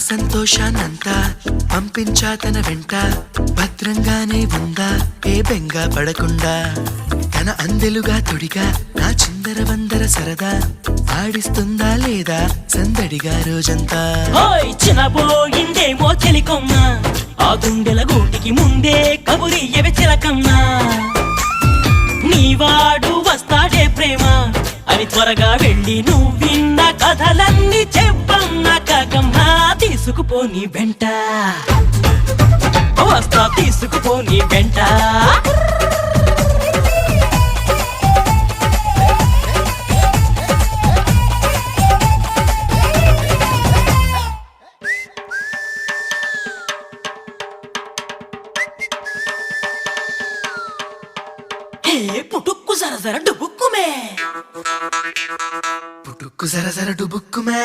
సంతోషాన్నంతా పంపించా తన వెంట భద్రంగానే ఉందా ఏ బెంగా పడకుండా తన అందెలుగా తొడిగా నా చిందర వందర సరదా ఆడిస్తుందా లేదా సందడిగా రోజంతా చిన్నపోయిందేమో చెలికొమ్మ ఆ గుండెల గూటికి ముందే కబురియవే చిలకన్నా నీవాడు వస్తాడే ప్రేమ అని త్వరగా వెళ్ళి నువ్వు విన్న కథలన్నీ చెప్పన్నా కాకమ్మా తీసుకుపోని వెంట వస్తా తీసుకుపోని వెంట పుట్టుక్కు జర జర డుబుక్కుమే పుట్టుక్కు జర జర డుబుక్కుమే